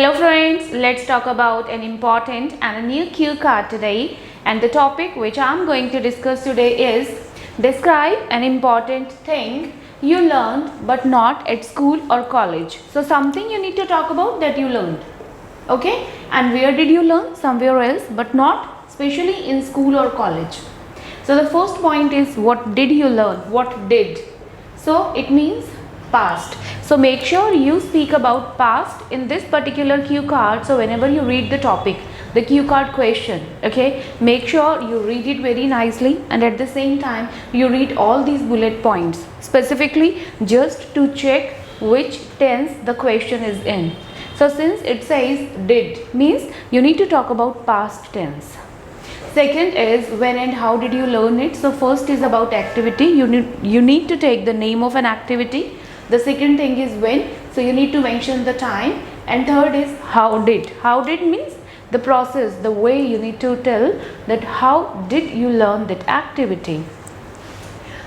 Hello friends, let's talk about an important and a new cue card today, and the topic which I'm going to discuss today is describe an important thing you learned but not at school or college. So something you need to talk about that you learned, okay, and where did you learn? Somewhere else but not especially in school or college. So the first point is what did you learn? What did? So it means past. So make sure you speak about past in this particular cue card. So whenever you read the topic, the cue card question, okay, make sure you read it very nicely, and at the same time you read all these bullet points specifically just to check which tense the question is in. So since it says did, means you need to talk about past tense. Second is when and how did you learn it. So first is about activity. You need to take the name of an activity. The second thing is when, so you need to mention the time, and third is how did. How did means the process, the way you need to tell that how did you learn that activity.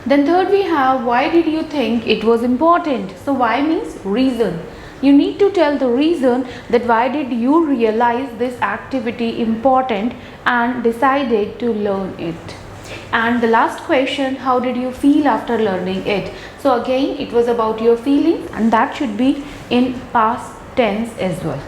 Then third we have why did you think it was important. So why means reason. You need to tell the reason that why did you realize this activity important and decided to learn it. And the last question, how did you feel after learning it. So again it was about your feelings, and that should be in past tense as well.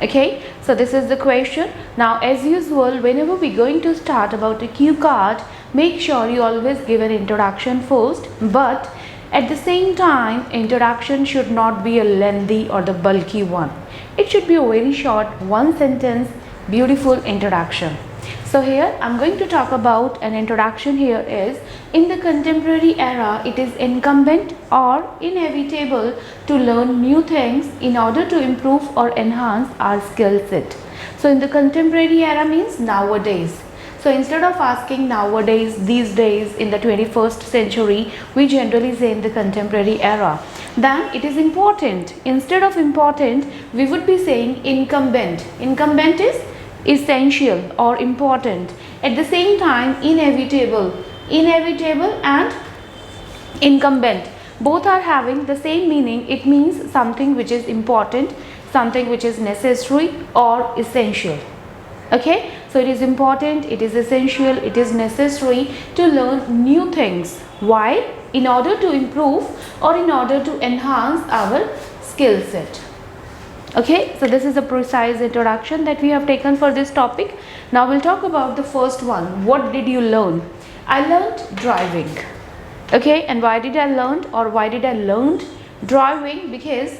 Okay, so this is the question. Now as usual, whenever we're going to start about a cue card, make sure you always give an introduction first, but at the same time introduction should not be a lengthy or the bulky one. It should be a very short, one sentence, beautiful introduction. So here I'm going to talk about an introduction. Here is, in the contemporary era it is incumbent or inevitable to learn new things in order to improve or enhance our skill set. So in the contemporary era means nowadays. So instead of asking nowadays, these days, in the 21st century, we generally say in the contemporary era. Then it is important. Instead of important, we would be saying incumbent. Incumbent is essential or important. At the same time, inevitable. Inevitable and incumbent, both are having the same meaning. It means something which is important, something which is necessary or essential. Okay, so it is important, it is essential, it is necessary to learn new things. Why? In order to improve or in order to enhance our skill set. Okay, so this is a precise introduction that we have taken for this topic. Now we'll talk about the first one. What did you learn? I learned driving. Okay, and why did I learn, or why did I learn driving? Because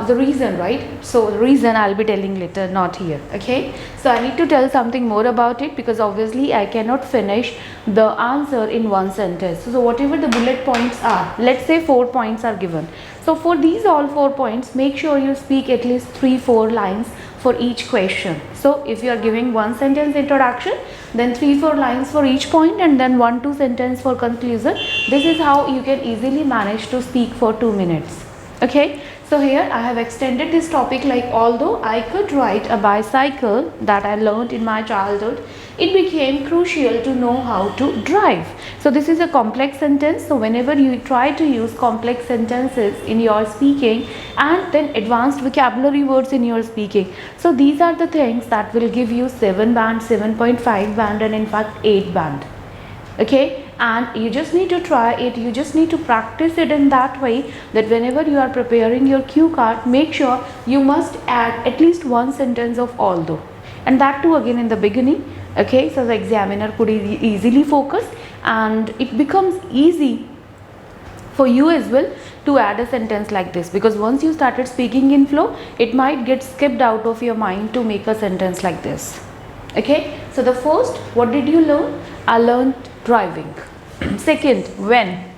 the reason, right? So the reason I'll be telling later, not here. Okay, so I need to tell something more about it, because obviously I cannot finish the answer in one sentence. So whatever the bullet points are, let's say 4 points are given. So for these all 4 points, make sure you speak at least 3-4 lines for each question. So if you are giving one sentence introduction, then 3-4 lines for each point, and then 1-2 sentence for conclusion. This is how you can easily manage to speak for 2 minutes. Okay, so here I have extended this topic, like although I could ride a bicycle that I learned in my childhood, it became crucial to know how to drive. So this is a complex sentence. So whenever you try to use complex sentences in your speaking, and then advanced vocabulary words in your speaking, so these are the things that will give you 7 band, 7.5 band, and in fact 8 band. Okay, and you just need to try it, you just need to practice it in that way that whenever you are preparing your cue card, make sure you must add at least one sentence of although, and that too again in the beginning. Okay, so the examiner could easily focus, and it becomes easy for you as well to add a sentence like this, because once you started speaking in flow, it might get skipped out of your mind to make a sentence like this. Okay, so the first, what did you learn? I learned driving. Second, when?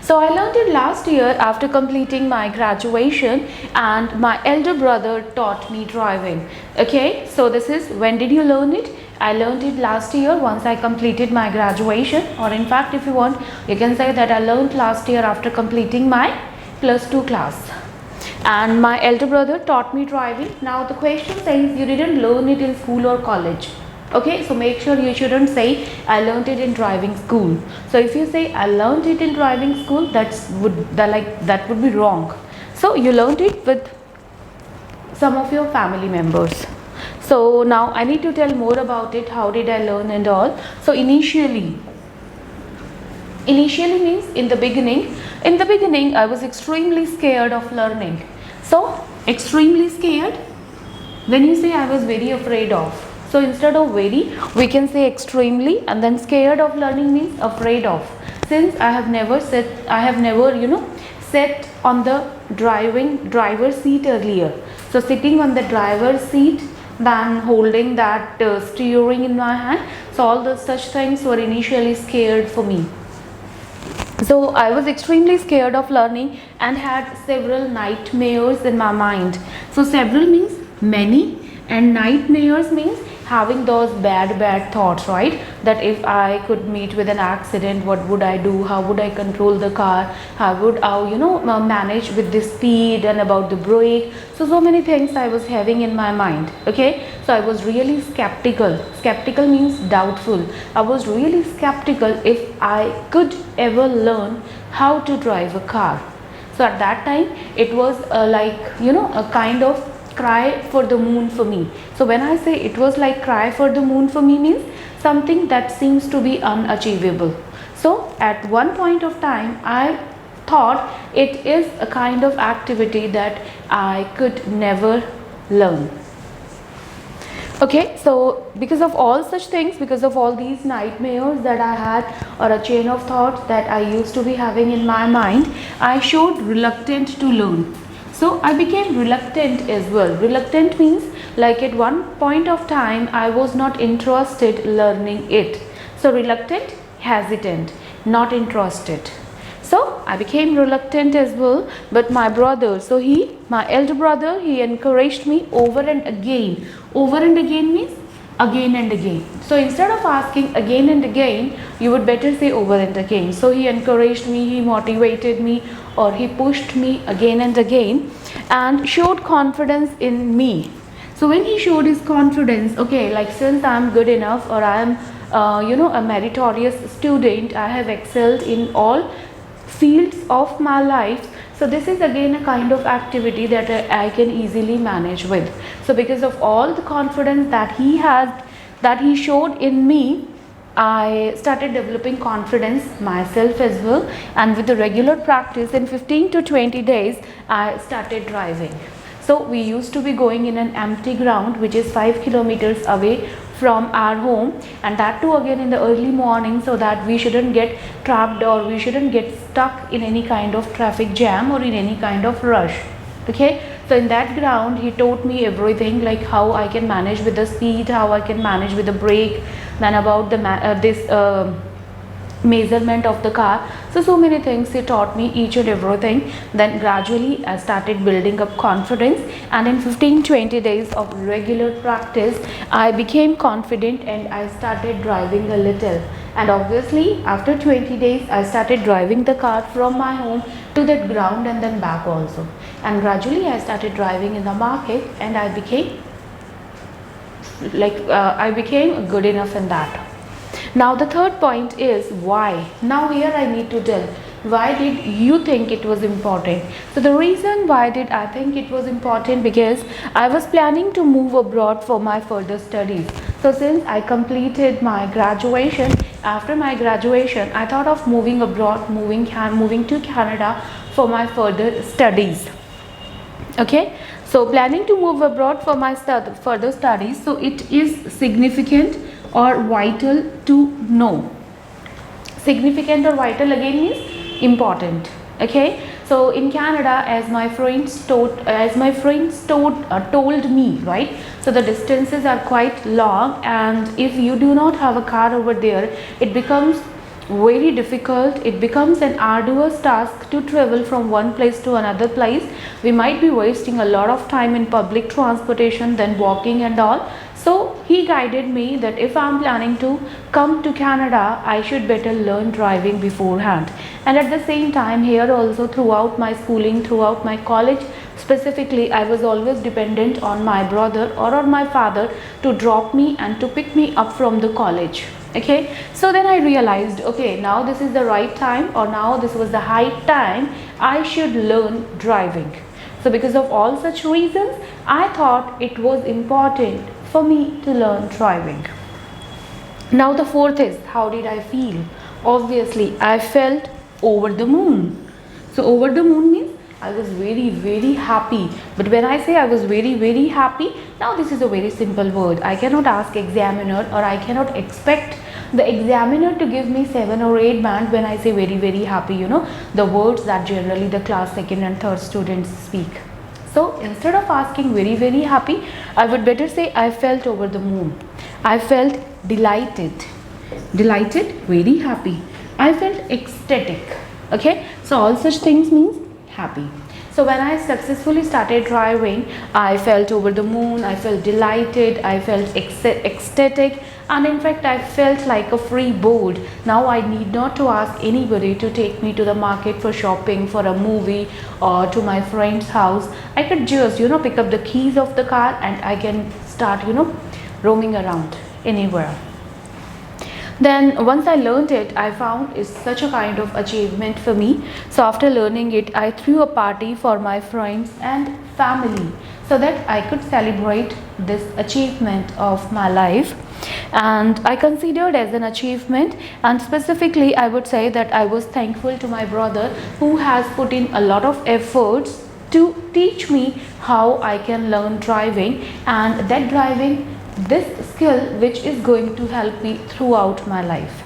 So I learned it last year after completing my graduation, and my elder brother taught me driving. Okay, so this is when did you learn it? I learned it last year once I completed my graduation, or in fact if you want, you can say that I learned last year after completing my +2 class. And my elder brother taught me driving. Now the question says you didn't learn it in school or college. Okay, so make sure you shouldn't say I learned it in driving school. So if you say I learned it in driving school, that would be wrong. So you learned it with some of your family members. So now I need to tell more about it. How did I learn and all? So initially means in the beginning I was extremely scared of learning. So extremely scared, when you say I was very afraid of, so instead of very we can say extremely, and then scared of learning means afraid of. Since I have never sat on the driver's seat earlier, so sitting on the driver's seat, then holding that steering in my hand, so all those such things were initially scared for me. So I was extremely scared of learning and had several nightmares in my mind. So several means many, and nightmares means having those bad thoughts, right? That if I could meet with an accident, what would I do? How would I control the car? How would I manage with the speed and about the brake? So many things I was having in my mind. Okay, so I was really skeptical. Skeptical means doubtful. I was really skeptical if I could ever learn how to drive a car. So at that time it was a kind of cry for the moon for me. So when I say it was like cry for the moon for me, means something that seems to be unachievable. So at one point of time I thought it is a kind of activity that I could never learn. Okay, so because of all such things, because of all these nightmares that I had, or a chain of thoughts that I used to be having in my mind, I showed reluctant to learn. So I became reluctant as well. Reluctant means like at one point of time I was not interested learning it. So reluctant, hesitant, not interested. So I became reluctant as well. But my brother, my elder brother, he encouraged me over and again. Over and again means again and again. So instead of asking again and again, you would better say over and again. So he encouraged me, he motivated me, or he pushed me again and again, and showed confidence in me. So when he showed his confidence, okay, like since I am good enough, or I am a meritorious student, I have excelled in all fields of my life, so this is again a kind of activity that I can easily manage with. So because of all the confidence that he showed in me, I started developing confidence myself as well, and with the regular practice in 15 to 20 days I started driving. So we used to be going in an empty ground which is 5 kilometers away from our home, and that too again in the early morning, so that we shouldn't get trapped or we shouldn't get stuck in any kind of traffic jam or in any kind of rush. Okay, so in that ground he taught me everything, like how I can manage with the speed, how I can manage with the brake, then about the measurement of the car. So many things he taught me, each and everything. Then gradually I started building up confidence, and in 15-20 days of regular practice I became confident and I started driving a little. And obviously after 20 days I started driving the car from my home to that ground and then back also. And gradually I started driving in the market, and I became good enough in that. Now the third point is why. Now here I need to tell, why did you think it was important? So the reason why did I think it was important, because I was planning to move abroad for my further studies. So since I completed my graduation, after my graduation I thought of moving abroad, moving to Canada for my further studies. Okay, so planning to move abroad for my further studies. So it is significant or vital to know. Significant or vital again means important. Okay, so in Canada, as my friends told me, right, so the distances are quite long, and if you do not have a car over there, it becomes very difficult. It becomes an arduous task to travel from one place to another place. We might be wasting a lot of time in public transportation, then walking and all. So he guided me that if I am planning to come to Canada, I should better learn driving beforehand. And at the same time, here also, throughout my schooling, throughout my college specifically, I was always dependent on my brother or on my father to drop me and to pick me up from the college. Okay, so then I realized, okay, now this is the right time, or now this was the high time I should learn driving. So because of all such reasons, I thought it was important for me to learn driving. Now the fourth is, how did I feel? Obviously, I felt over the moon. So over the moon means I was very happy. But when I say I was very happy, now this is a very simple word. I cannot ask examiner, or I cannot expect the examiner to give me 7 or 8 band when I say very happy, you know, the words that generally the class 2nd and 3rd students speak. So instead of asking very happy, I would better say I felt over the moon. I felt delighted, very happy. I felt ecstatic. Okay, so all such things means happy. So when I successfully started driving, I felt over the moon, I felt delighted, I felt ecstatic, and in fact I felt like a free bird. Now I need not to ask anybody to take me to the market for shopping, for a movie, or to my friend's house. I could just, you know, pick up the keys of the car and I can start, you know, roaming around anywhere. Then once I learned it, I found it's such a kind of achievement for me. So after learning it, I threw a party for my friends and family so that I could celebrate this achievement of my life. And I considered as an achievement, and specifically I would say that I was thankful to my brother who has put in a lot of efforts to teach me how I can learn driving, and that driving this skill which is going to help me throughout my life.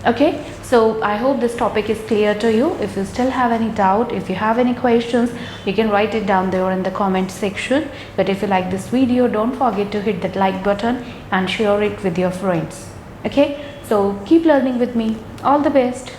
Okay, so I hope this topic is clear to you. If you still have any doubt, if you have any questions, you can write it down there in the comment section. But if you like this video, don't forget to hit that like button and share it with your friends. Okay, so keep learning with me. All the best.